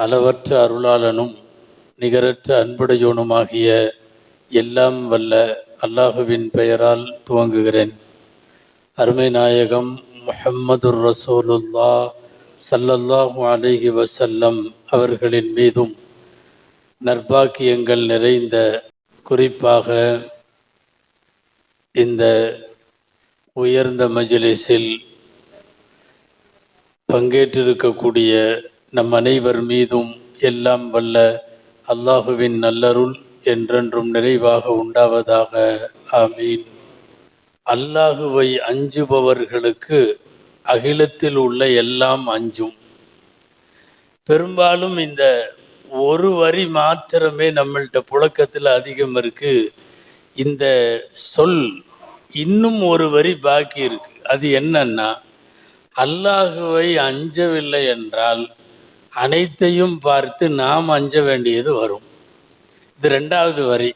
அளவற்ற அருளாளனும் நிகரற்ற அன்புடையோனுமாகிய எல்லாம் வல்ல அல்லாஹுவின் பெயரால் துவங்குகிறேன். அருமை நாயகம் முஹம்மதுர் ரசூலுல்லா ஸல்லல்லாஹு அலைஹி வஸல்லம் அவர்களின் மீதும் நற்பாக்கியங்கள் நிறைந்த, குறிப்பாக இந்த உயர்ந்த மஜ்லிஸில் பங்கேற்றிருக்கக்கூடிய நம் அனைவர் மீதும் எல்லாம் வல்ல அல்லாஹுவின் நல்லருள் என்றென்றும் நிறைவாக உண்டாவதாக. ஆமீன். அல்லாஹுவை அஞ்சுபவர்களுக்கு அகிலத்தில் உள்ள எல்லாம் அஞ்சும். பெரும்பாலும் இந்த ஒரு வரி மாத்திரமே நம்மள்கிட்ட புழக்கத்தில் அதிகம் இருக்கு. இந்த சொல் இன்னும் ஒரு வரி பாக்கி இருக்கு. அது என்னன்னா, அல்லாஹுவை அஞ்சவில்லை என்றால் அனைத்தையும் பார்த்து நாம் அஞ்ச வேண்டியது வரும். இது ரெண்டாவது வரி.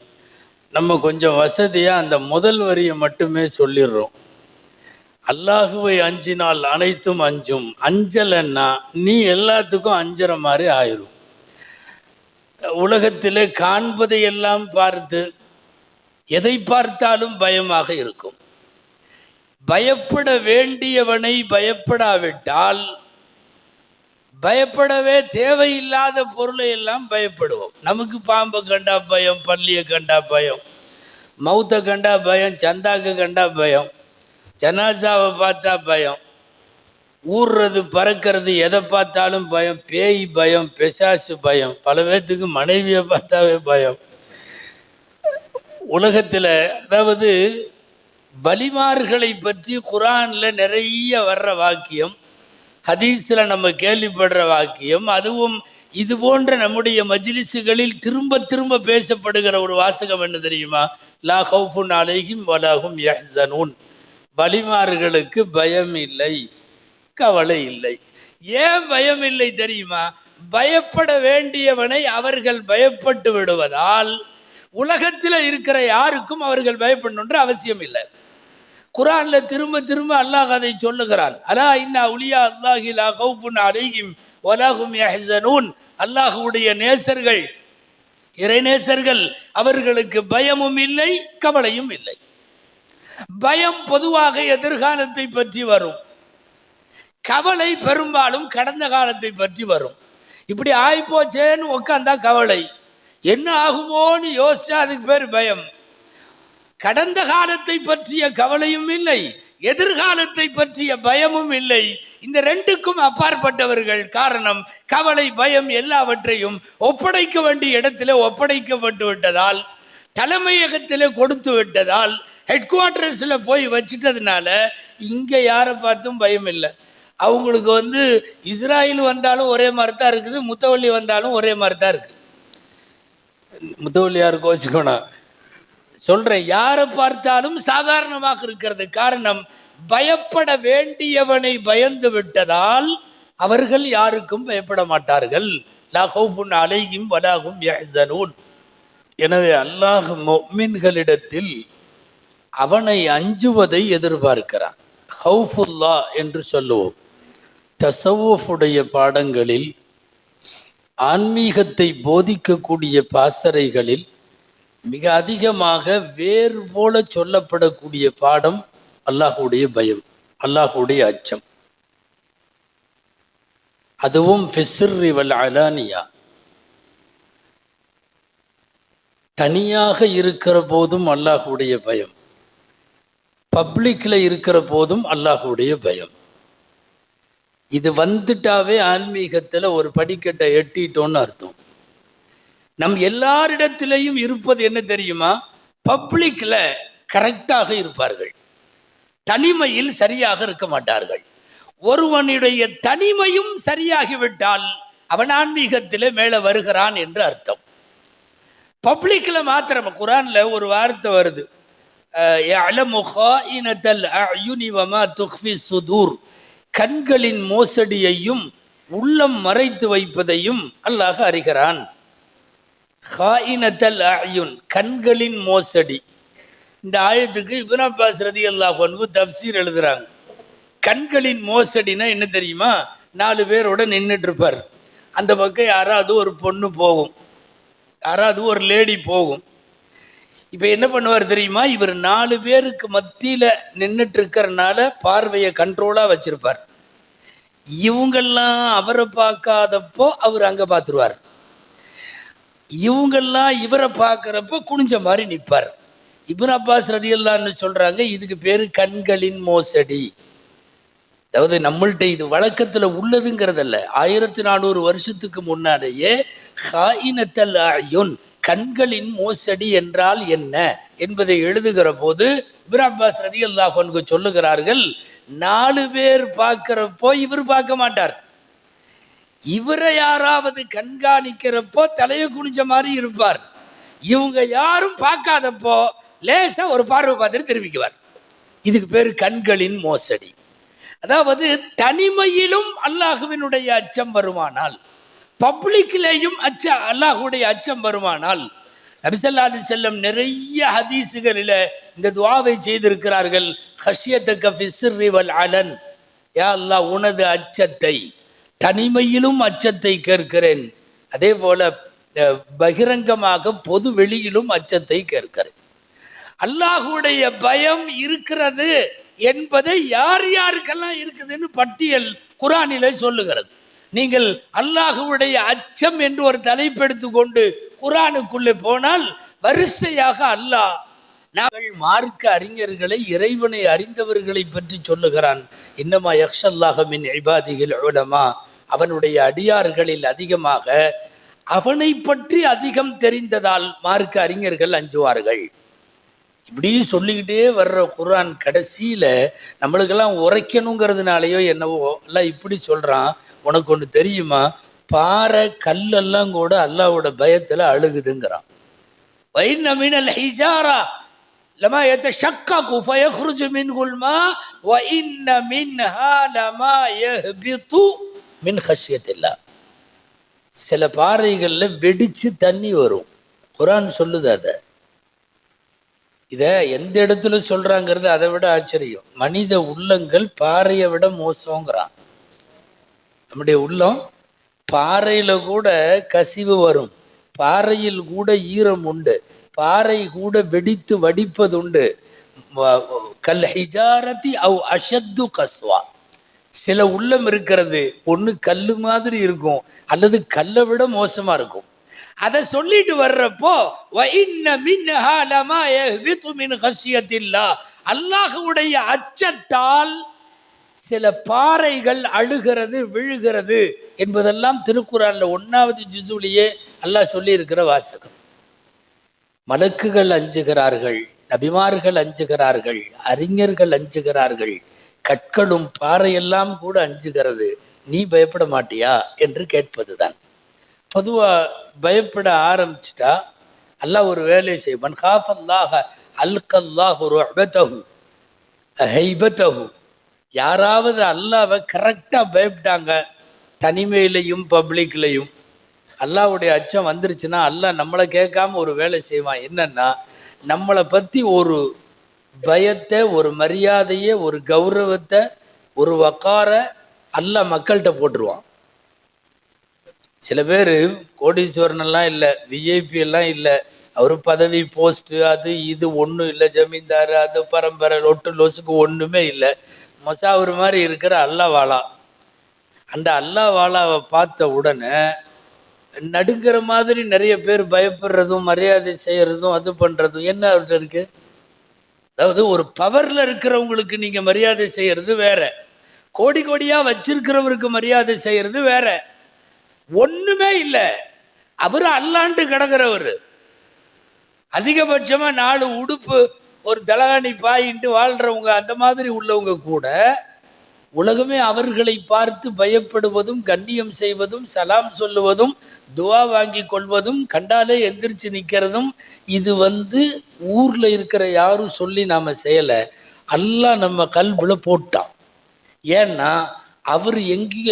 நம்ம கொஞ்சம் வசதியாக அந்த முதல் வரியை மட்டுமே சொல்லிடுறோம். அல்லாஹுவை அஞ்சினால் அனைத்தும் அஞ்சும். அஞ்சலைன்னா நீ எல்லாத்துக்கும் அஞ்சுற மாதிரி ஆயிரும். உலகத்திலே காண்பதையெல்லாம் பார்த்து எதை பார்த்தாலும் பயமாக இருக்கும். பயப்பட வேண்டியவனை பயப்படாவிட்டால் பயப்படவே தேவையில்லாத பொருளை எல்லாம் பயப்படுவோம். நமக்கு பாம்பை கண்டா பயம், பள்ளியை கண்டா பயம், மௌத்தை கண்டா பயம், சந்தாக்கு கண்டா பயம், ஜனாசாவை பார்த்தா பயம், ஊறுறது பறக்கிறது எதை பார்த்தாலும் பயம், பேய் பயம், பிசாசு பயம், பல பேர்த்துக்கு மனைவியை பார்த்தாவே பயம். உலகத்தில் அதாவது வலிமார்களை பற்றி குரான்ல நிறைய வர்ற வாக்கியம், ஹதீஸ்ல நம்ம கேள்விப்படுற வாக்கியம், அதுவும் இது போன்ற நம்முடைய மஜ்லிஸுகளில் திரும்ப திரும்ப பேசப்படுகிற ஒரு வாசகம் என்ன தெரியுமா? லா ஹவுஃபுன் அலைஹிம் வலஹும் யஹ்ஸனூன். வலிமார்களுக்கு பயம் இல்லை, கவலை இல்லை. ஏன் பயம் இல்லை தெரியுமா? பயப்பட வேண்டியவனை அவர்கள் பயப்பட்டு விடுவதால் உலகத்தில் இருக்கிற யாருக்கும் அவர்கள் பயப்படணுன்ற அவசியம் இல்லை. குரான்ல திரும்ப திரும்ப அல்லாஹ் அதை சொல்லுகிறான். அலா இன்ன அவுலியா அல்லாஹி லா கௌஃபுன் அலைஹிம் வலஹும் யஹ்ஸனூன். அல்லாஹ்வுடைய நேசர்கள், இறைநேசர்கள், அவர்களுக்கு பயமும் இல்லை, கவலையும் இல்லை. பயம் பொதுவாக எதிர்காலத்தை பற்றி வரும். கவலை பெரும்பாலும் கடந்த காலத்தை பற்றி வரும். இப்படி ஆயிப்போச்சேன்னு உட்காந்தா கவலை, என்ன ஆகுமோன்னு யோசிச்சா அதுக்கு பேர் பயம். கடந்த காலத்தை பற்றிய கவலையும் இல்லை, எதிர்காலத்தை பற்றிய பயமும் இல்லை. இந்த ரெண்டுக்கும் அப்பாற்பட்டவர்கள். காரணம், கவலை பயம் எல்லாவற்றையும் ஒப்படைக்க வேண்டிய இடத்துல ஒப்படைக்கப்பட்டு விட்டதால், தலைமையகத்தில் கொடுத்து விட்டதால், ஹெட் குவார்டர்ஸில் போய் வச்சுட்டதுனால இங்க யாரை பார்த்தும் பயம் இல்லை. அவங்களுக்கு இஸ்ராயல் வந்தாலும் ஒரே மாதிரி தான் இருக்குது, முத்தவள்ளி வந்தாலும் ஒரே மாதிரி தான் இருக்கு. முத்தவள்ளியார் கோச்சுக்கோனா சொல்றேன், யாரை பார்த்தாலும் சாதாரணமாக இருக்கிறது. காரணம், பயப்பட வேண்டியவனை பயந்து விட்டதால் அவர்கள் யாருக்கும் பயப்பட மாட்டார்கள். லா ஹவுஃபுன் அலைஹிம் வலஹும் யஹ்ஸனூன். எனவே அல்லாஹ் முஃமின்களிடத்தில் அவனை அஞ்சுவதை எதிர்பார்க்கிறான். ஹவுஃபுல்லா என்று சொல்லுவோம். தஸவ்வுஃபுடைய பாடங்களில், ஆன்மீகத்தை போதிக்கக்கூடிய பாசறைகளில் மிக அதிகமாக வேறு போல சொல்லப்படக்கூடிய பாடம் அல்லாஹுடைய பயம், அல்லாஹுடைய அச்சம். அதுவும் ஃபிஸ்ஸிர்ரி வல் அலானியா, தனியாக இருக்கிற போதும் அல்லாஹுடைய பயம், பப்ளிக்ல இருக்கிற போதும் அல்லாஹுடைய பயம். இது வந்துட்டாவே ஆன்மீகத்துல ஒரு படிக்கட்டை எட்டிட்டோன்னு அர்த்தம். நம் எல்லாரிடத்திலையும் இருப்பது என்ன தெரியுமா? பப்ளிக்ல கரெக்டாக இருப்பார்கள், தனிமையில் சரியாக இருக்க மாட்டார்கள். ஒருவனுடைய தனிமையும் சரியாகிவிட்டால் அவன் ஆன்மீகத்திலே மேல வருகிறான் என்று அர்த்தம். பப்ளிக்ல மாத்திரம் குரான்ல ஒரு வார்த்தை வருது, யஅலமு காயினத்தல் அயுனி வமா துக்ஃபி சுதூர். கண்களின் மோசடியையும் உள்ளம் மறைத்து வைப்பதையும் அல்லாஹ் அறிகிறான். காயினத்தல் அயுன், கண்களின் மோசடி. இந்த ஆயத்துக்கு இப்னு அப்பாஸ் ரலியல்லாஹு அன்ஹு தஃப்சீர் எழுதுறாங்க. கண்களின் மோசடினா என்ன தெரியுமா? 4 பேரோட நின்றுட்டு இருப்பார், அந்த பக்கம் யாராவது ஒரு பொண்ணு போகும், யாராவது ஒரு லேடி போகும். இப்போ என்ன பண்ணுவார் தெரியுமா? இவர் 4 பேருக்கு மத்தியில் நின்றுட்டு இருக்கிறனால பார்வையை கண்ட்ரோலாக வச்சிருப்பார். இவங்கெல்லாம் அவரை பார்க்காதப்போ அவர் அங்கே பார்த்துருவார். இவங்கெல்லாம் இவரை பார்க்குறப்போ குனிஞ்ச மாதிரி நிற்பார். இப்னு அப்பாஸ் ரலியல்லாஹு சொல்றாங்க, இதுக்கு பேரு கண்களின் மோசடி. அதாவது நம்மள்ட்ட இது வழக்கத்துல உள்ளதுங்கிறதல்ல. 1400 வருஷத்துக்கு முன்னாலேயே ஹாயினத்தல் அயுன், கண்களின் மோசடி என்றால் என்ன என்பதை எழுதுகிற போது இப்னு அப்பாஸ் ரலியல்லாஹு அன்ஹு சொல்லுகிறார்கள், 4 பேர் பார்க்கிறப்போ இவர் பார்க்க மாட்டார். இவரை யாராவது கண்காணிக்கிறப்போ தலையை குனிஞ்ச மாதிரி இருப்பார். இவங்க யாரும் பார்க்காதப்போ லேசா ஒரு பார்வை பார்த்துட்டு திரும்பிக்குவார். இதுக்கு பேரு கண்களின் மோசடி. அதாவது தனிமையிலும் அல்லாஹுவினுடைய அச்சம் வருமானால், பப்ளிக்லேயும் அல்லாஹுடைய அச்சம் வருமானால், நபி ஸல்லல்லாஹு அலைஹி வஸல்லம் நிறைய ஹதீஸுகளில இந்த துஆவை செய்திருக்கிறார்கள். ஹஷ்யத்தக ஃபி ஸிர்ரி வல் அலன், யா அல்லாஹ் உனது அச்சத்தை, தனிமையிலும் அச்சத்தை கேட்கிறேன், அதே போல பகிரங்கமாக பொது வெளியிலும் அச்சத்தை கேட்கிறேன். அல்லாஹுடைய பயம் இருக்கிறது என்பதை யார் யாருக்கெல்லாம் இருக்குதுன்னு பட்டியல் குர்ஆனிலே சொல்லுகிறது. நீங்கள் அல்லாஹுடைய அச்சம் என்று ஒரு தலைப்பெடுத்து கொண்டு குர்ஆனுக்குள்ளே போனால் வரிசையாக அல்லாஹ் நாங்கள் மார்க்க அறிஞர்களை, இறைவனை அறிந்தவர்களை பற்றி சொல்லுகிறான். இன்னமா யக்ஷல்லாஹ மின் இபாதிஹில் உலமா, அவனுடைய அடியார்களில் அதிகமாக அவனை பற்றி அதிகம் தெரிந்ததால் மார்க்க அறிஞர்கள் அஞ்சுவார்கள். இப்படி சொல்லிக்கிட்டே வர்ற குர்ஆன் கடைசியில நம்மளுக்கெல்லாம் உரைக்கணுங்கிறதுனாலயோ என்னவோ எல்லாம் இப்படி சொல்றான். உனக்கு ஒன்று தெரியுமா? பாறை கல்லெல்லாம் கூட அல்லாஹ்வோட பயத்துல அழுகுதுங்கிறான். வைன்ன மினல் ஹிஜாரா லமா யதஷக்ககு ஃபயக்ருஜு மின்ஹுல் மா வ இன்ன மின்ஹா லமா யஹ்பிது மின் ஹஷ்யத்தில்லாஹ். சில பாறைகள்ல வெடிச்சு தண்ணி வரும். குர்ஆன் சொல்லுது. இதை எந்த இடத்துல சொல்றாங்கிறது அதை விட ஆச்சரியம். மனித உள்ளங்கள் பாறையை விட மோசங்கிறான். நம்முடைய உள்ளம் பாறையில கூட கசிவு வரும், பாறையில் கூட ஈரம் உண்டு, பாறை கூட வெடித்து வடிப்பது உண்டு. கல் ஹிஜாரதி அவ் அஷத்து கஸ்வா. சில உள்ளம் இருக்கிறது, ஒன்று கல்லு மாதிரி இருக்கும் அல்லது கல்லை விட மோசமா இருக்கும். அதை சொல்லிட்டு வர்றப்போ அல்லாஹுடைய அச்சத்தால் சில பாறைகள் அழுகிறது, விழுகிறது என்பதெல்லாம் திருக்குர்ஆன்ல 1வது ஜுஸுலயே அல்லாஹ் சொல்லி இருக்கிற வாசகம். மலக்குகள் அஞ்சுகிறார்கள், நபிமார்கள் அஞ்சுகிறார்கள், அறிஞர்கள் அஞ்சுகிறார்கள், கற்களும் பாறையெல்லாம் கூட அஞ்சுகிறது. நீ பயப்பட மாட்டியா என்று கேட்பதுதான். பொதுவா பயப்பட ஆரம்பிச்சுட்டா அல்லாஹ் ஒரு வேலையை செய்வான். காஃபல்லாஹ அல்கல்லாஹு ருஅபதஹு ஹைபதஹு. யாராவது அல்லாஹ்வை கரெக்டா பயப்பட்டாங்க, தனிமையிலையும் பப்ளிக்லையும் அல்லாஹ்வுடைய அச்சம் வந்துருச்சுன்னா அல்லாஹ் நம்மளை கேட்காம ஒரு வேலை செய்வான். என்னன்னா, நம்மளை பத்தி ஒரு பயத்தை, ஒரு மரியாதையை, ஒரு கௌரவத்தை, ஒரு வக்கார அல்லாஹ் மக்கள்கிட்ட போட்டுருவான். சில பேர் கோடீஸ்வரன் எல்லாம் இல்லை, விஐபி எல்லாம் இல்லை, அவரு பதவி போஸ்ட் அது இது ஒன்றும் இல்லை, ஜமீன்தார் அது பரம்பரை லொட்டு லொசுக்கு ஒன்றுமே இல்லை, மொசாவர் மாதிரி இருக்கிற அல்லாஹ்வாலா. அந்த அல்லாஹ்வாலாவை பார்த்த உடனே நடுங்கிற மாதிரி நிறைய பேர் பயப்படுறதும் மரியாதை செய்யறதும் அது பண்றதும் என்ன அவர்கிட்ட இருக்கு? அதாவது ஒரு பவர்ல இருக்கிறவங்களுக்கு நீங்க மரியாதை செய்யறது வேற, கோடி கோடியா வச்சிருக்கிறவருக்கு மரியாதை செய்யறது வேற. ஒண்ணுமே இல்லை, அவரு அல்லாண்டு கிடக்கிறவரு. அதிகபட்சமா 4 உடுப்பு ஒரு தலகாணி பாயிட்டு வாழ்றவங்க, அந்த மாதிரி உள்ளவங்க கூட உலகமே அவர்களை பார்த்து பயப்படுவதும், கண்ணியம் செய்வதும், சலாம் சொல்லுவதும், துவா வாங்கி கொள்வதும், கண்டாலே எந்திரிச்சு நிற்கிறதும், இது ஊர்ல இருக்கிற யாரும் சொல்லி நாம செய்யல, அல்லாஹ் நம்ம கல்புல போட்டான். ஏன்னா அவர்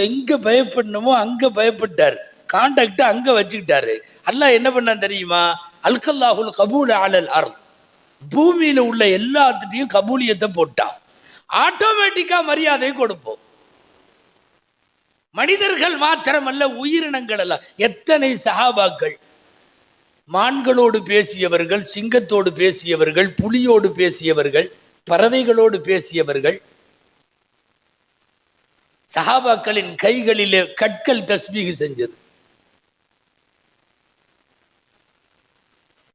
எங்க பயப்படணுமோ அங்க பயப்பட்டார், கான்டாக்ட் அங்க வச்சுக்கிட்டாரு. அல்லாஹ் என்ன பண்ணான் தெரியுமா? அல்கல்லாஹுல் கபூல் அலல் அர்த், பூமியில உள்ள எல்லாத்துட்டையும் கபூலியத்தை போட்டான். ஆட்டோமேட்டிக்கா மரியாதை கொடுப்போம். மனிதர்கள் மாத்திரமல்ல, உயிரினங்கள் அல்ல. எத்தனை சஹாபாக்கள் மான்களோடு பேசியவர்கள், சிங்கத்தோடு பேசியவர்கள், புலியோடு பேசியவர்கள், பறவைகளோடு பேசியவர்கள். சஹாபாக்களின் கைகளிலே கற்கள் தஸ்பீஹ் செஞ்சது.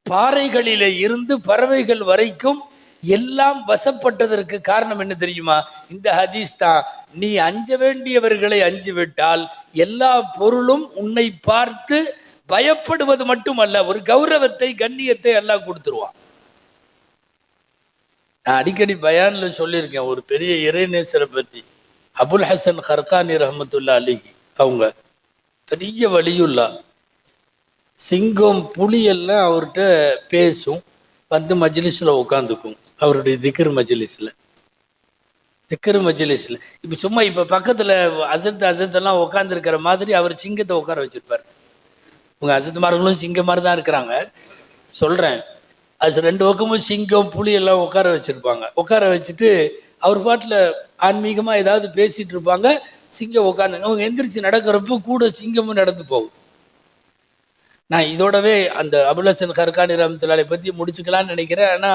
பாறைகளிலே இருந்து பறவைகள் வரைக்கும் எல்லாம் வசப்பட்டதற்கு காரணம் என்ன தெரியுமா? இந்த ஹதீஸ் தான். நீ அஞ்ச வேண்டியவர்களை அஞ்சு விட்டால் எல்லா பொருளும் உன்னை பார்த்து பயப்படுவது மட்டுமல்ல, ஒரு கௌரவத்தை, கண்ணியத்தை எல்லாம் கொடுத்துருவான். நான் அடிக்கடி பயான்ல சொல்லியிருக்கேன் ஒரு பெரிய இறைநேசரை பத்தி, அபுல் ஹசன் கர்கானி ரஹமத்துல்லா அலிஹி. அவங்க பெரிய வலியுல்லா. சிங்கம் புலி எல்லாம் அவர்கிட்ட பேசும், வந்து மஜ்லிஸ்ல உட்காந்துக்கும். அவருடைய திக்ர் மஜ்லிஸ்ல இப்ப சும்மா இப்ப பக்கத்துல அசத்தெல்லாம் உட்கார்ந்து இருக்கிற மாதிரி அவர் சிங்கத்தை உட்கார வச்சிருப்பாரு. உங்க அசத்துமார்களும் சிங்கம் மாதிரி தான் இருக்கிறாங்க சொல்றேன். அது ரெண்டு பக்கமும் சிங்கம் புலி எல்லாம் உட்கார வச்சிருப்பாங்க. உட்கார வச்சுட்டு அவர் பாட்டுல ஆன்மீகமா ஏதாவது பேசிட்டு இருப்பாங்க. சிங்கம் உட்காந்துங்க. அவங்க எந்திரிச்சு நடக்கிறப்போ கூட சிங்கமும் நடந்து போகும். நான் இதோடவே அந்த அபுல் ஹசன் கர்கானி ரஹ்மத்துல்லாஹி பத்தி முடிச்சுக்கலான்னு நினைக்கிறேன். ஆனா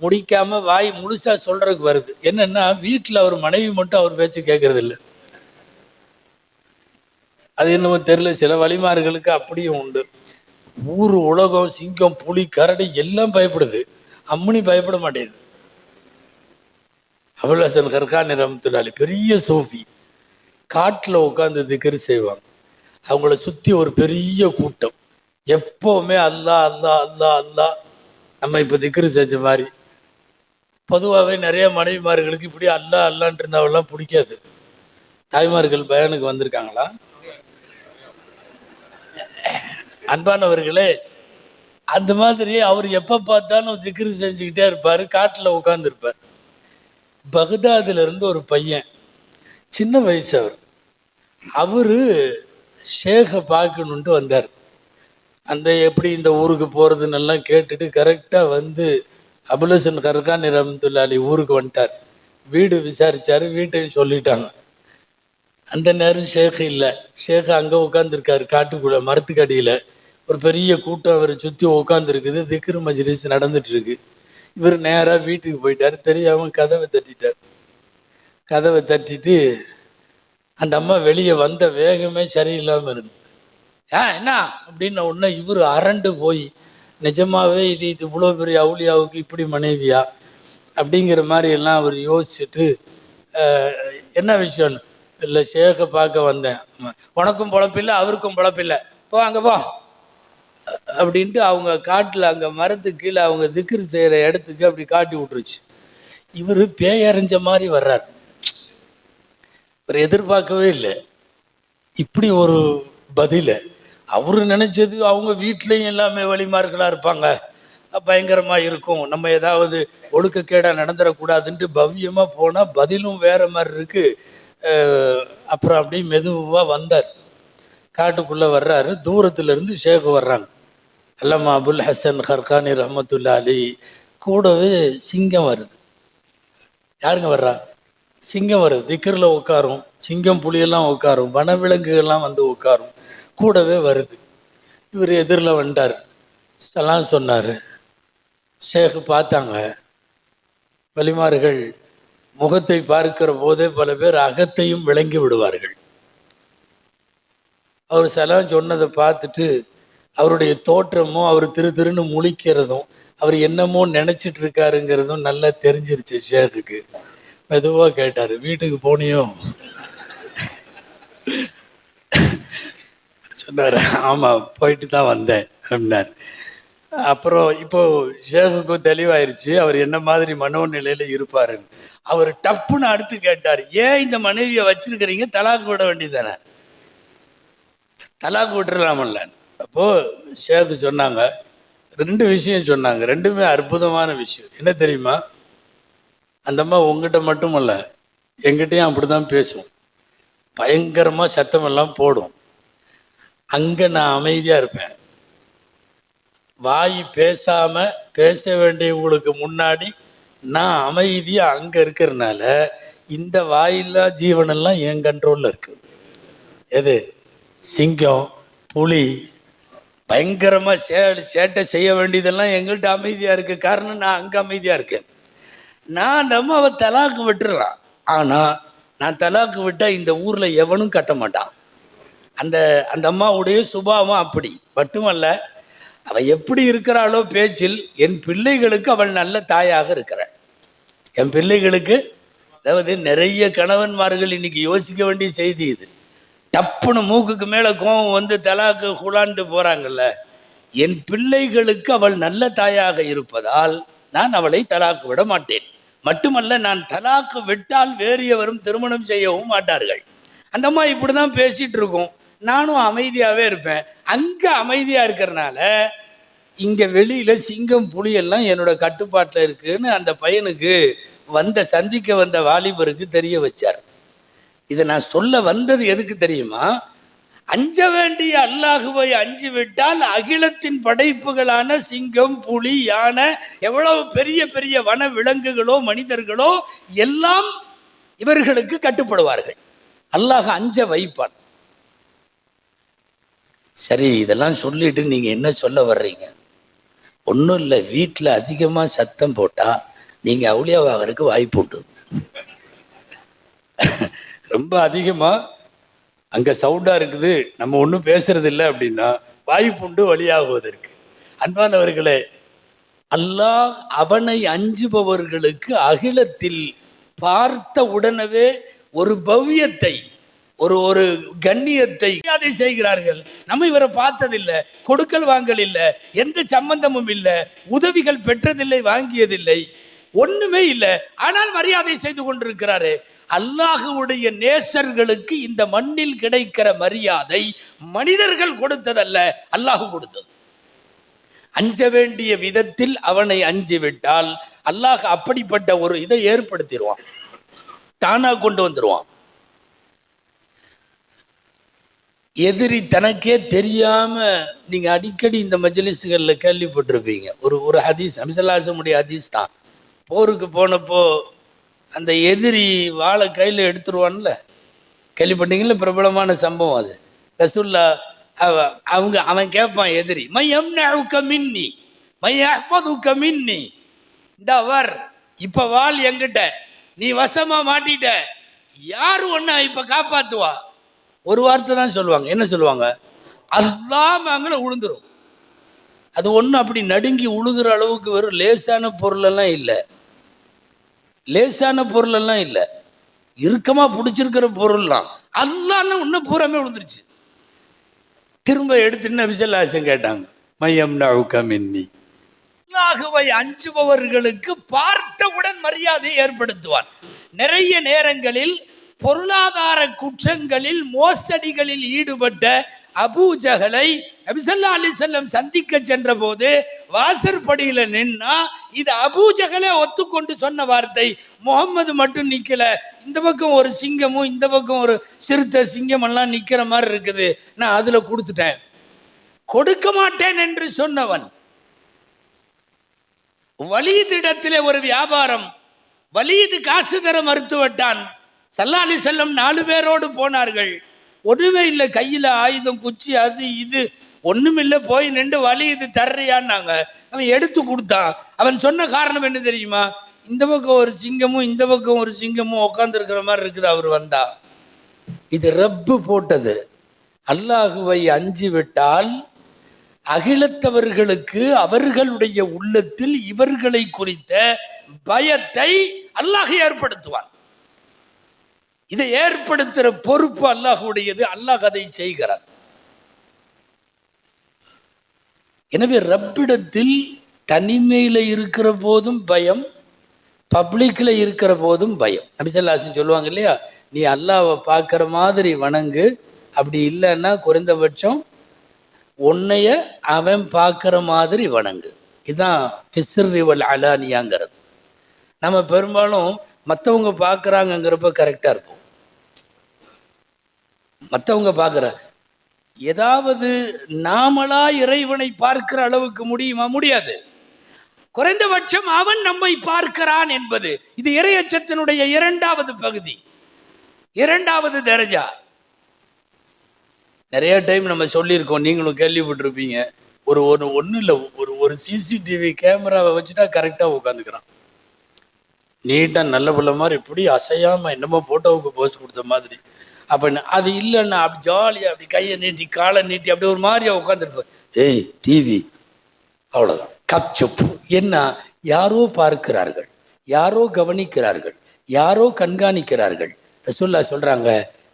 முடிக்காம வாய் முழுசா சொல்றதுக்கு வருது. என்னன்னா, வீட்டுல அவர் மனைவி மட்டும் அவர் பேச்சு கேட்கறது இல்லை. அது என்னமோ தெரியல, சில வழிமார்களுக்கு அப்படியும் உண்டு. ஊர் உலகம் சிங்கம் புலி கரடி எல்லாம் பயப்படுது, அம்முனி பயப்பட மாட்டேங்குது. அபுல் ஹசன் கர்கானி ரஹ்மத்துல்லாஹி பெரிய சூஃபி, காட்டுல உட்கார்ந்து திக்ர் செய்வாங்க. அவங்கள சுத்தி ஒரு பெரிய கூட்டம், எப்பவுமே அல்லா அல்லா அல்லா அல்லா. நம்ம இப்ப திக்ரு செஞ்ச மாதிரி. பொதுவாகவே நிறைய மனைவிமார்களுக்கு இப்படி அல்லா அல்லான்ட்டு இருந்தாவெல்லாம் பிடிக்காது. தாய்மார்கள் பயானுக்கு வந்திருக்காங்களா? அன்பானவர்களே, அந்த மாதிரி அவர் எப்ப பார்த்தாலும் திக்ரு செஞ்சுக்கிட்டே இருப்பாரு, காட்டுல உட்கார்ந்து இருப்பார். பகதாதுல இருந்து ஒரு பையன், சின்ன வயசு அவரு ஷேக பார்க்கணுன்ட்டு வந்தார். அந்த எப்படி இந்த ஊருக்கு போறதுன்னு எல்லாம் கேட்டுட்டு கரெக்டா வந்து அபுல் ஹசன் கர்கானி ரஹ்மத்துல்லாஹி ஊருக்கு வந்துட்டார். வீடு விசாரிச்சாரு, வீட்டையும் சொல்லிட்டாங்க. அந்த நேரம் ஷேக் இல்லை. ஷேக் அங்க உட்காந்துருக்காரு, காட்டுக்குள்ள மரத்துக்கடியில. ஒரு பெரிய கூட்டம் அவரை சுத்தி உட்காந்துருக்குது, திக்ரு மஜ்லிஸ் நடந்துட்டு இருக்கு. இவர் நேரா வீட்டுக்கு போயிட்டாரு. தெரியாம கதவை தட்டிட்டார். கதவை தட்டிட்டு அந்த அம்மா வெளியே வந்த வேகமே சரியில்லாம இருந்து, என்ன அப்படின்ன உடனே இவர் அரண்டு போய், நிஜமாவே இது இவ்வளோ பெரிய அவுலியாவுக்கு இப்படி மனைவியா அப்படிங்கிற மாதிரி எல்லாம் அவர் யோசிச்சுட்டு, என்ன விஷயம்னு, இல்லை ஷேக்கை பார்க்க வந்தேன், உனக்கும் பொழப்பில்லை அவருக்கும் பொழப்பில்லை, போ அங்கே போ அப்படின்ட்டு அவங்க காட்டில் அங்கே மரத்துக்கு கீழே அவங்க திக்ரு செய்கிற இடத்துக்கு அப்படி காட்டி விட்டுருச்சு. இவர் பேயறிஞ்ச மாதிரி வர்றார். இவர் எதிர்பார்க்கவே இல்லை இப்படி ஒரு பதில. அவரு நினைச்சது அவங்க வீட்லயும் எல்லாமே வழிமார்களா இருப்பாங்க, பயங்கரமா இருக்கும், நம்ம ஏதாவது ஒழுக்கக்கேடா நடந்துடக்கூடாதுன்ட்டு பவ்யமா போனா பதிலும் வேற மாதிரி இருக்கு. அப்புறம் அப்படியே மெதுவா வந்தார். காட்டுக்குள்ள வர்றாரு. தூரத்துல இருந்து ஷேக் வர்றாங்க. அல்லாமா அபுல் ஹசன் கர்கானி ரஹ்மத்துல்லாஹி அலைஹி கூடவே சிங்கம் வருது. யாருங்க வர்றா? சிங்கம் வருது. திக்ருல உட்காரும், சிங்கம் புலியெல்லாம் உட்காரும், வனவிலங்குகள்லாம் வந்து உட்காரும், கூடவே வருது. இவர் எதிரில் வந்துட்டார், சலாம் சொன்னார். ஷேக் பார்த்தாங்க. வலிமார்கள் முகத்தை பார்க்கிற போதே பல பேர் அகத்தையும் விளங்கி விடுவார்கள். அவர் சலாம் சொன்னதை பார்த்துட்டு அவருடைய தோற்றமும் அவர் திருன்னு முழிக்கிறதும் அவர் என்னமோ நினைச்சிட்டு இருக்காருங்கிறதும் நல்லா தெரிஞ்சிருச்சு ஷேக்குக்கு. மெதுவா கேட்டாரு, வீட்டுக்கு போனியோ? சொன்னாரு, ஆமா போயிட்டு தான் வந்தேன் அப்படின்னாரு. அப்புறம் இப்போ ஷேக்குக்கும் தெளிவாயிருச்சு அவர் என்ன மாதிரி மனோநிலையில இருப்பாருன்னு. அவர் டப்புன்னு அடுத்து கேட்டார், ஏன் இந்த மனைவியை வச்சிருக்கிறீங்க, தலாக்கு விட வேண்டியதானே, தலாக்கு விட்டுறலாமல்ல. அப்போ ஷேக்கு சொன்னாங்க, ரெண்டு விஷயம் சொன்னாங்க, ரெண்டுமே அற்புதமான விஷயம். என்ன தெரியுமா? அந்த அம்மா உங்ககிட்ட மட்டும் இல்ல, எங்கிட்டையும் அப்படிதான் பேசும், பயங்கரமா சத்தம் எல்லாம் போடும். அங்க நான் அமைதியா இருப்பேன். வாய் பேசாம பேச வேண்டியவங்களுக்கு முன்னாடி நான் அமைதியா அங்க இருக்கிறதுனால இந்த வாயில்லா ஜீவனெல்லாம் என் கண்ட்ரோல்ல இருக்கு. எது? சிங்கம், புலி பயங்கரமா சேட்டை செய்ய வேண்டியதெல்லாம் எங்கள்கிட்ட அமைதியா இருக்கு. காரணம் நான் அங்க அமைதியா இருக்கேன். நான் அந்த அம்மாவை தலாக்கு விட்டுறலாம். ஆனா நான் தலாக்கு விட்டா இந்த ஊர்ல எவனும் கட்ட மாட்டான். அந்த அந்த அம்மாவுடைய சுபாவம் அப்படி மட்டுமல்ல, அவள் எப்படி இருக்கிறாளோ பேச்சில், என் பிள்ளைகளுக்கு அவள் நல்ல தாயாக இருக்கிறாள். என் பிள்ளைகளுக்கு, அதாவது நிறைய கணவன்மார்கள் இன்னைக்கு யோசிக்க வேண்டிய செய்தி இது. டப்புன்னு மூக்குக்கு மேலே கோவம் வந்து தலாக்கு குளாண்டு போறாங்கல்ல. என் பிள்ளைகளுக்கு அவள் நல்ல தாயாக இருப்பதால் நான் அவளை தலாக்கு விட மாட்டேன். மட்டுமல்ல, நான் தலாக்கு விட்டால் வேறு எவரும் திருமணம் செய்யவும் மாட்டார்கள். அந்த அம்மா இப்படிதான் பேசிட்டு இருக்கும். நானும் அமைதியாவே இருப்பேன். அங்க அமைதியா இருக்கிறனால இங்க வெளியில சிங்கம் புலி எல்லாம் என்னோட கட்டுப்பாட்டில் இருக்குன்னு அந்த பையனுக்கு சந்திக்க வந்த வாலிபருக்கு தெரிய வச்சார். இதை நான் சொல்ல வந்தது எதுக்கு தெரியுமா? அஞ்ச வேண்டிய அல்லாஹுவை அஞ்சு விட்டால் அகிலத்தின் படைப்புகளான சிங்கம், புலி, யானை, எவ்வளவு பெரிய பெரிய வன விலங்குகளோ மனிதர்களோ எல்லாம் இவர்களுக்கு கட்டுப்படுவார்கள். அல்லாஹ் அஞ்ச வைப்பான். சரி, இதெல்லாம் சொல்லிட்டு நீங்க என்ன சொல்ல வர்றீங்க? ஒன்றும் இல்லை, வீட்டில் அதிகமாக சத்தம் போட்டா நீங்க அவுளியாவாகிறதுக்கு வாய்ப்பு உண்டு. ரொம்ப அதிகமா அங்க சவுண்டா இருக்குது, நம்ம ஒன்றும் பேசுறது இல்லை அப்படின்னா வாய்ப்புண்டு வழியாகுவதற்கு. அன்பானவர்களே, அல்லாஹ் அவனை அஞ்சுபவர்களுக்கு அகிலத்தில் பார்த்த உடனே ஒரு பவ்யத்தை, ஒரு கண்ணியத்தை அதை செய்கிறார்கள். நம்ம இவரை பார்த்ததில்லை, கொடுக்கல் வாங்கல் இல்லை, எந்த சம்பந்தமும் இல்லை, உதவிகள் பெற்றதில்லை, வாங்கியதில்லை, ஒண்ணுமே இல்லை. ஆனால் மரியாதை செய்து கொண்டிருக்கிறாரு. அல்லாஹுடைய நேசர்களுக்கு இந்த மண்ணில் கிடைக்கிற மரியாதை மனிதர்கள் கொடுத்ததல்ல, அல்லாஹு கொடுத்தது. அஞ்ச வேண்டிய விதத்தில் அவனை அஞ்சு விட்டால் அல்லாஹ் அப்படிப்பட்ட ஒரு இதை ஏற்படுத்திடுவான், தானா கொண்டு வந்துடுவான். எதிரி தனக்கே தெரியாம, நீங்க அடிக்கடி இந்த மஜ்லிஸ்கள்ல கேள்விப்பட்டிருப்பீங்க. ஒரு ஹதீஸ், அபிசல்லாசமுடைய ஹதீஸ் தான். போருக்கு போனப்போ அந்த எதிரி வாழை கையில் எடுத்துருவான்ல, கேள்விப்பட்டீங்களா? பிரபலமான சம்பவம் அது. ரசூல்லா அவன் கேட்பான் எதிரி, மின்னி மின்னி, இந்த வர் இப்ப வாழ் எங்கிட்ட, நீ வசமா மாட்டிட்ட, யாரு ஒன்னா இப்ப காப்பாத்துவா? ஒரு வார்த்தை தான் சொல்லுவாங்க. என்ன சொல்லுவாங்க? அல்லாம அங்கே உளுந்துரும். அது ஒன்றும் அப்படி நடுங்கி உழுகிற அளவுக்கு வெறும் லேசான பொருள் எல்லாம் இல்லை, லேசான பொருள் எல்லாம் இல்லை, இறுக்கமா பிடிச்சிருக்கிற பொருள்லாம் அல்லான்னு இன்னும் பூராமே விழுந்துருச்சு. திரும்ப எடுத்துன்னு விசல்லாசம் கேட்டாங்க, மையம் மின்னி. அல்லாஹுவை அஞ்சுபவர்களுக்கு பார்த்தவுடன் மரியாதையை ஏற்படுத்துவான். நிறைய நேரங்களில் பொருளாதார குற்றங்களில் மோசடிகளில் ஈடுபட்ட அபூ ஜஹலை நபி ஸல்லல்லாஹு அலைஹி வஸல்லம் சந்திக்க சென்ற போது வாசற்படியில நின்னா, இது அபூ ஜஹலே ஒத்துக்கொண்டு சொன்ன வார்த்தை. முகம்மது மட்டும் நிக்கல, இந்த பக்கம் ஒரு சிங்கமும் இந்த பக்கம் ஒரு சிறுத்தை சிங்கம் எல்லாம் நிக்கிற மாதிரி இருக்குது, நான் அதுல கொடுத்துட்டேன். கொடுக்க மாட்டேன் என்று சொன்னவன் வலீதிடத்திலே ஒரு வியாபாரம், வலீது காசு தர மறுத்துவிட்டான். ஸல்லல்லாஹு அலைஹி வஸல்லம் 4 பேரோடு போனார்கள். ஒண்ணுமே இல்லை, கையில ஆயுதம், குச்சி, அது இது ஒண்ணும் இல்லை. போய் நின்று வலீது தர்றியான்னாங்க. அவன் எடுத்து கொடுத்தான். அவன் சொன்ன காரணம் என்ன தெரியுமா? இந்த பக்கம் ஒரு சிங்கமும் இந்த பக்கம் ஒரு சிங்கமும் உட்கார்ந்து இருக்கிற மாதிரி இருக்குது. அவர் வந்தா, இது ரப்பு போட்டது. அல்லாஹுவை அஞ்சி விட்டால் அகிலத்தவர்களுக்கு அவர்களுடைய உள்ளத்தில் இவர்களை குறித்த பயத்தை அல்லாஹ் ஏற்படுத்துவான். இதை ஏற்படுத்துகிற பொறுப்பு அல்லாஹுடையது. அல்லாஹ் அதை செய்கிறார். எனவே ரப்பிடத்தில் தனிமையில இருக்கிற போதும் பயம், பப்ளிக்ல இருக்கிற போதும் பயம். நபி ஸல்லல்லாஹு அலைஹி வஸல்லம் சொல்லுவாங்க இல்லையா, நீ அல்லாஹ்வை பார்க்கிற மாதிரி வணங்கு, அப்படி இல்லைன்னா குறைந்தபட்சம் உன்னைய அவன் பார்க்கிற மாதிரி வணங்கு. இதுதான் ஃபிஸ்ரி வல் அலானியாங்கிறது. நம்ம பெரும்பாலும் மற்றவங்க பார்க்குறாங்கங்கிறப்ப கரெக்டாக இருப்போம். மற்றவங்க பார்க்குற ஏதாவது நாமளா இறைவனை பார்க்கிற அளவுக்கு முடியுமா? முடியாது. குறைந்தபட்சம் அவன் நம்மை பார்க்கிறான் என்பது இது இறையச்சத்தினுடைய 2வது பகுதி, 2வது தரஜா. நிறைய டைம் நம்ம சொல்லியிருக்கோம், நீங்களும் கேள்விப்பட்டிருப்பீங்க. ஒன்றும் இல்லை, ஒரு சிசிடிவி கேமராவை வச்சுட்டா கரெக்டாக உட்காந்துக்கிறான். நீட்டாக நல்ல பிள்ளை மாதிரி இப்படி அசையாமல் என்னமோ ஃபோட்டோவுக்கு போஸ் கொடுத்த மாதிரி. அப்போ அது இல்லைன்னா அப்படி ஜாலியாக அப்படி கையை நீட்டி காலை நீட்டி அப்படி ஒரு மாதிரியாக உட்காந்துருப்பேன். ஏய் டிவி, அவ்வளோதான். கப்சப்பு. என்ன, யாரோ பார்க்கிறார்கள், யாரோ கவனிக்கிறார்கள், யாரோ கண்காணிக்கிறார்கள். ரசூல்லா சொல்கிறாங்க,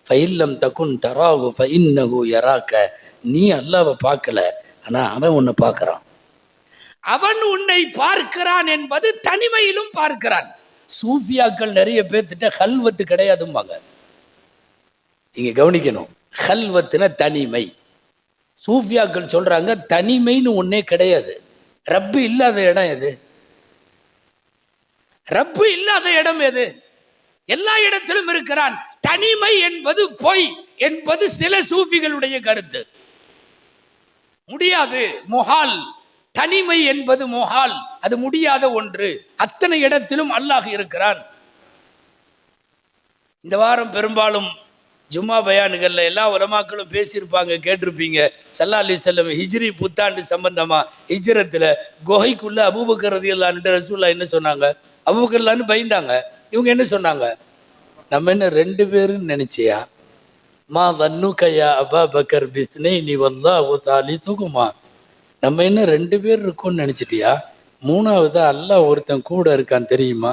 ஃபைல்லம் தகுன் தராகு ஃபைன்னஹு யராக்க. நீ அல்லாஹ்வை பார்க்கல, ஆனால் அவன் உன்னை பார்க்குறான். அவன் உன்னை பார்க்கிறான் என்பது தனிமையிலும் பார்க்கிறான். சூஃபியாக்கள் நிறைய பேர்த்திட்ட ஹல்வத்து கிடையாதும்பாங்க. நீங்க கவனிக்கணும், ஹல்வத்துனா தனிமை. சூஃபியாக்கள் சொல்றாங்க தனிமைன்னு ஒன்னே கிடையாது. ரப்பு இல்லாத இடம் எது? ரப்பு இல்லாத இடம் எது? எல்லா இடத்திலும் இருக்கிறான். தனிமை என்பது பொய் என்பது சில சூஃபிகளுடைய கருத்து. முடியாது, முஹால். தனிமை என்பது முஹால், அது முடியாத ஒன்று. அத்தனை இடத்திலும் அல்லாஹ் இருக்கிறான். இந்த வாரம் பெரும்பாலும் ஜும்மா பயானுகள்ல எல்லா உலமாக்களும் பேசியிருப்பாங்க, கேட்டிருப்பீங்க. ஸல்லல்லாஹு அலைஹி வஸல்லம் ஹிஜ்ரி புத்தாண்டு சம்பந்தமா ஹிஜ்ரத்துல குகைக்குள்ள அபூபக்கர் ரலியல்லாஹு அன்ஹு ரசூலுல்லாஹ் என்ன சொன்னாங்க? அபூபக்கர்லான்னு பயந்தாங்க. இவங்க என்ன சொன்னாங்க? நம்ம என்ன 2 பேருன்னு நினைச்சியா? மா வன்னுகையா அபா பக்கர் பிஸ்னைனி வல்லாஹு தாலிதுகுமா. நம்ம என்ன 2 பேர் இருக்கோம்னு நினைச்சிட்டியா? 3வது அல்லாஹ் ஒருத்தன் கூட இருக்கான் தெரியுமா?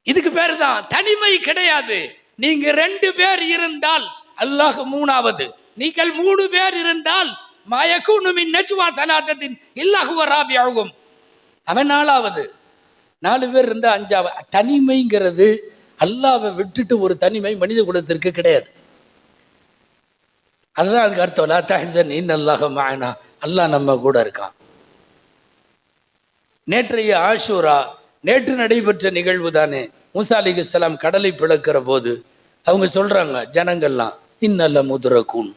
இதுக்கு பேர் தான் தனிமை கிடையாது. நீங்க 2 பேர் இருந்தால் அல்லாஹ் 3வது, நீங்கள் 3 பேர் இருந்தால் மாயக்கூனு மின் நஜ்வா தலாத்தத்தின் இல்லாஹு வராபியகும், அவன் 4வது. 4 பேர் இருந்தா 5வது. தனிமைங்கிறது அல்லாஹ்வை விட்டுட்டு ஒரு தனிமை மனித குலத்திற்கு கிடையாது. அதுதான் அதுக்கு அர்த்தம். லா தஹ்சன் இன்னல்லாஹ மஅனா, அல்லாஹ் நம்ம கூட இருக்கான். நேற்றைய ஆஷூரா, நேற்று நடைபெற்ற நிகழ்வு தானே. மூசா அலைஹிஸ்ஸலாம் கடலை பிளக்கிற போது அவங்க சொல்றாங்க ஜனங்கள்லாம், இன்னல்ல முதுரக்கூன்.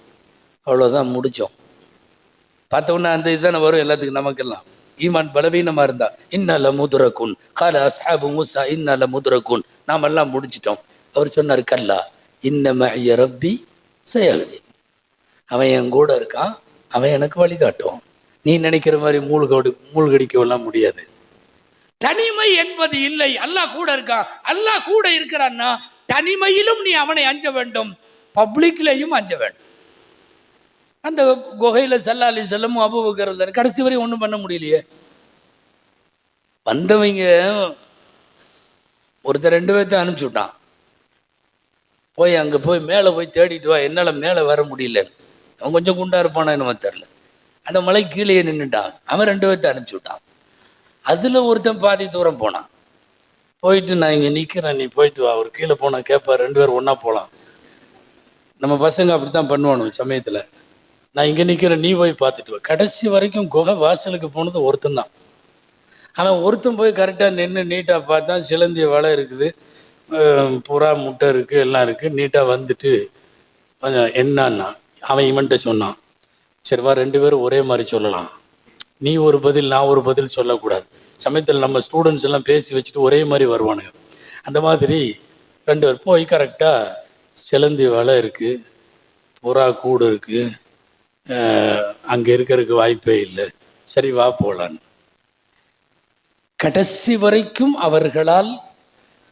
அவ்வளோதான், முடிச்சோம். பார்த்தோன்னா அந்த இதுதானே வரும் எல்லாத்துக்கும். நமக்கெல்லாம் ஈமான் பலவீனமா இருந்தா இன்னல்ல முதுரக்கூன் கால அஸ்ஹாபு மூசா இன்னல்ல முதுரக்கூன், நாம எல்லாம் முடிச்சிட்டோம். அவர் சொன்னார், கல்லா இன்ன மஅய ரப்பி சயஹ்தி. அவன் என் கூட இருக்கான், அவன் எனக்கு வழிகாட்டுவான். நீ நினைக்கிற மாதிரி மூழ்கடிக்கலாம் முடியாது. தனிமை என்பது இல்லை, அல்லாஹ் கூட இருக்கான். அல்லாஹ் கூட இருக்கிறான்னா தனிமையிலும் நீ அவனை அஞ்ச வேண்டும், பப்ளிக்லையும் அஞ்ச வேண்டும். அந்த குகையில ஸல்லல்லாஹு அலைஹி வஸல்லம் அபூபக்கர் கடைசி வரை ஒன்றும் பண்ண முடியலையே. வந்தவங்க ஒருத்தர் 2 பேர்த்த அனுப்பிச்சு விட்டான், போய் அங்கே போய் மேலே போய் தேடிட்டு வா, என்னால் மேலே வர முடியல. அவன் கொஞ்சம் குண்டா இருப்பானா என்னமோ தெரில. அந்த மலை கீழே நின்றுட்டான். அவன் 2 பேர்த்த அனுப்பிச்சு விட்டான். அதில் ஒருத்தன் பாதி தூரம் போனான். போயிட்டு நான் இங்கே நிற்கிறேன், நீ போயிட்டு வா. அவர் கீழே போனால் கேட்பார், 2 பேரும் ஒன்றா போகலாம். நம்ம பசங்க அப்படித்தான் பண்ணுவானு சமயத்தில். நான் இங்கே நிற்கிறேன், நீ போய் பார்த்துட்டு வா. கடைசி வரைக்கும் குகை வாசலுக்கு போனது ஒருத்தன் தான். ஆனால் ஒருத்தன் போய் கரெக்டாக நின்று நீட்டாக பார்த்தா சிலந்திய வலை இருக்குது, புறா முட்டை இருக்குது, எல்லாம் இருக்குது. நீட்டாக வந்துட்டு என்னன்னா அவன் இவன்கிட்ட சொன்னான், சரிவா 2 பேரும் ஒரே மாதிரி சொல்லலாம், நீ ஒரு பதில் நான் ஒரு பதில் சொல்லக்கூடாது. சமயத்தில் நம்ம ஸ்டூடெண்ட்ஸ் எல்லாம் பேசி வச்சுட்டு ஒரே மாதிரி வருவானுங்க. அந்த மாதிரி 2 பேர் போய் கரெக்டாக சிலந்தி வலை இருக்குது, புறா கூடு இருக்குது, அங்கே இருக்கிறதுக்கு வாய்ப்பே இல்லை, சரி வா போகலான்னு. கடைசி வரைக்கும் அவர்களால்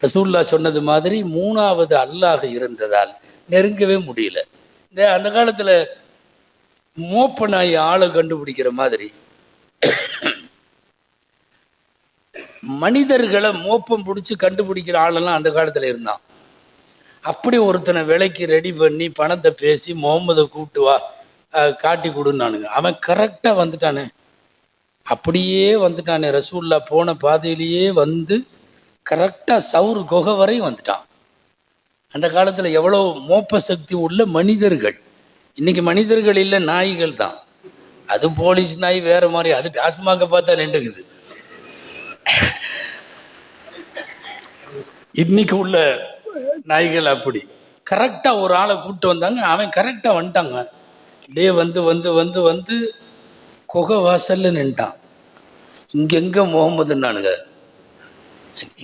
ரசூலுல்லாஹ் சொன்னது மாதிரி 3வது அல்லாஹ் இருந்ததால் நெருங்கவே முடியல. இந்த அந்த காலத்தில் மோப்ப நாய் ஆளை கண்டுபிடிக்கிற மாதிரி மனிதர்களை மோப்பம் பிடிச்சி கண்டுபிடிக்கிற ஆளெல்லாம் அந்த காலத்தில் இருந்தான். அப்படி ஒருத்தனை விலைக்கு ரெடி பண்ணி பணத்தை பேசி முகம்மதை கூப்பிட்டு வா காட்டி கொடுன்னானுங்க. அவன் கரெக்டாக வந்துட்டானே, அப்படியே வந்துட்டானே. ரசூலுல்லாஹ் போன பாதையிலேயே வந்து கரெக்டாக சவுறு குகை வரையும் வந்துட்டான். அந்த காலத்தில் எவ்வளோ மோப்ப சக்தி உள்ள மனிதர்கள். இன்னைக்கு மனிதர்கள் இல்லை, நாய்கள் தான். அது போலீஸ் நாய் வேற மாதிரி, அது டாஸ்மாக பார்த்தா நின்றுக்குது. இன்னைக்கு உள்ள நாய்கள் அப்படி கரெக்டாக ஒரு ஆளை கூப்பிட்டு வந்தாங்க. அவன் கரெக்டாக வந்துட்டாங்க. அப்படியே வந்து வந்து வந்து வந்து குகை வாசல்ல நின்ட்டான். இங்கெங்க முகமதுன்னானுங்க,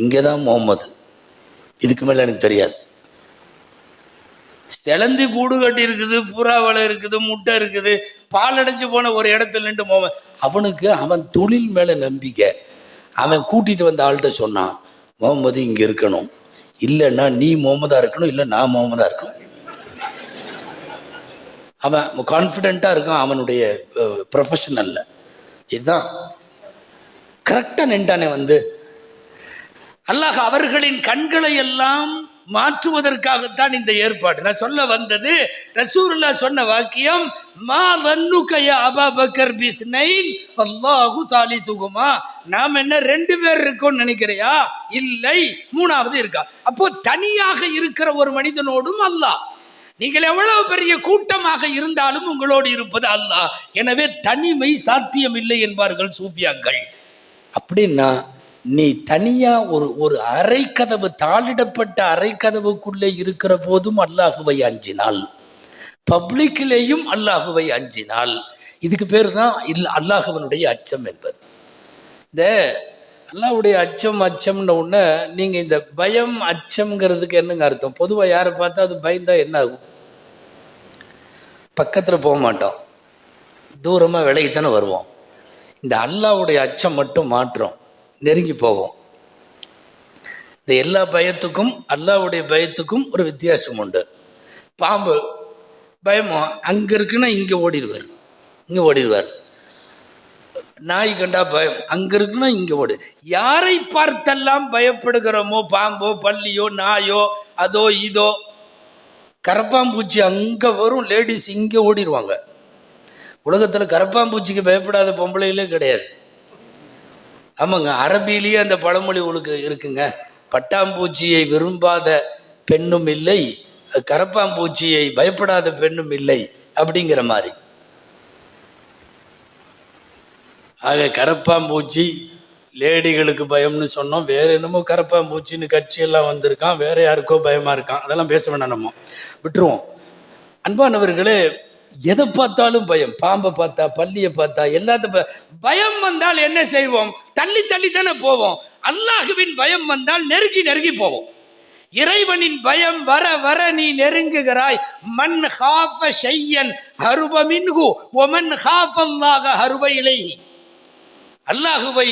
இங்கே தான் முகமது, இதுக்கு மேலே எனக்கு தெரியாது. சிலந்தி கூடு கட்டி இருக்குது, புறா வலை இருக்குது, முட்டை இருக்குது, பால் அடைஞ்சு போன ஒரு இடத்துல நின்று போவன். அவனுக்கு அவன் தொழில் மேல நம்பிக்கை. அவன் கூட்டிட்டு வந்த ஆள்கிட்ட சொன்னான், முகமது இங்க இருக்கணும், இல்லைன்னா நீ முகமதா இருக்கணும், இல்லை நான் முகமதா இருக்கணும். அவன் கான்ஃபிடென்ட்டா இருக்கான் அவனுடைய ப்ரொஃபஷனல்ல. இதுதான் கரெக்டா நின்றானே வந்து. அல்லாஹ் அவர்களின் கண்களை எல்லாம் மாற்றுவதற்காகத்தான் இந்த ஏற்பாடு. நான் சொல்ல வந்தது, ரசூலுல்லாஹ் சொன்ன வாக்கியம், மா வன்னுக யா அபூபக்கர் பிஸ்னைன் வல்லாஹு தாலிதுகுமா. நாம் என்ன 2 பேர் இருக்கோம்னு நினைக்கிறியா? இல்லை, 3வது இருக்கா. அப்போ தனியாக இருக்கிற ஒரு மனிதனோடும் அல்லாஹ், நீங்கள் எவ்வளவு பெரிய கூட்டமாக இருந்தாலும் உங்களோடு இருப்பது அல்லாஹ். எனவே தனிமை சாத்தியம் இல்லை என்பார்கள் சூஃபியாக்கள். அப்படின்னா நீ தனியா ஒரு அரை கதவு, தாளிடப்பட்ட அரை கதவுக்குள்ளே இருக்கிற போதும் அல்லாஹுவை அஞ்சினால், பப்ளிக்கிலேயும் அல்லாஹுவை அஞ்சினால், இதுக்கு பேர் தான் அல்லாஹுவனுடைய அச்சம் என்பது. இந்த அல்லாஹ்வுடைய அச்சம்னு ஒன்று, நீங்க இந்த பயம் அச்சம்ங்கிறதுக்கு என்னங்க அர்த்தம்? பொதுவாக யாரை பார்த்தா அது பயந்தா என்ன ஆகும்? பக்கத்தில் போக மாட்டோம், தூரமாக விலகித்தானே வருவோம். இந்த அல்லாஹ்வுடைய அச்சம் மட்டும் மாற்றம், நெருங்கி போவோம். இந்த எல்லா பயத்துக்கும் அல்லாஹ்வுடைய பயத்துக்கும் ஒரு வித்தியாசம் உண்டு. பாம்பு பயமோ அங்கே இருக்குன்னா இங்கே ஓடிடுவார். நாய் கண்டா பயம், அங்கே இருக்குன்னா இங்கே ஓடு. யாரை பார்த்தெல்லாம் பயப்படுகிறோமோ, பாம்போ பல்லியோ நாயோ அதோ இதோ, கரப்பாம்பூச்சி அங்கே வரும், லேடிஸ் இங்கே ஓடிடுவாங்க. உலகத்தில் கரப்பாம்பூச்சிக்கு பயப்படாத பொம்பளைகளே கிடையாது. ஆமாங்க, அரபியிலேயே அந்த பழமொழி உங்களுக்கு இருக்குங்க, பட்டாம்பூச்சியை விரும்பாத பெண்ணும் இல்லை, கரப்பாம்பூச்சியை பயப்படாத பெண்ணும் இல்லை அப்படிங்கிற மாதிரி. ஆக கரப்பாம்பூச்சி லேடிகளுக்கு பயம்னு சொன்னோம், வேற என்னமோ கரப்பாம்பூச்சின்னு கட்சியெல்லாம் வந்திருக்கான், வேற யாருக்கோ பயமா இருக்கான், அதெல்லாம் பேச வேண்டாம், நம்ம விட்டுருவோம். அன்பானவர்களே, எதை பார்த்தாலும் பயம். பாம்பை பார்த்தா, பல்லியை பார்த்தா, எல்லாத்த பயம் வந்தால் என்ன செய்வோம்? தள்ளி தள்ளி தானே போவோம். அல்லாஹுவின் பயம் வந்தால் நெருங்கி நெருங்கி போவோம். இறைவனின் பயம் வர வர நீ நெருங்குகிறாய். மன் ஹாஃப ஷையன் ஹருப மின்ஹு வ மன் ஹாஃபல்லாஹ ஹருப இலைஹி. அல்லாஹுவை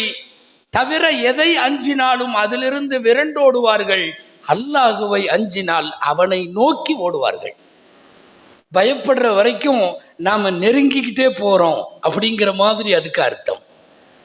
தவிர எதை அஞ்சினாலும் அதிலிருந்து விரண்டோடுவார்கள். அல்லாஹுவை அஞ்சினால் அவனை நோக்கி ஓடுவார்கள். பயப்படுற வரைக்கும் நாம நெருங்கிக்கிட்டே போறோம் அப்படிங்கிற மாதிரி அதுக்கு அர்த்தம்.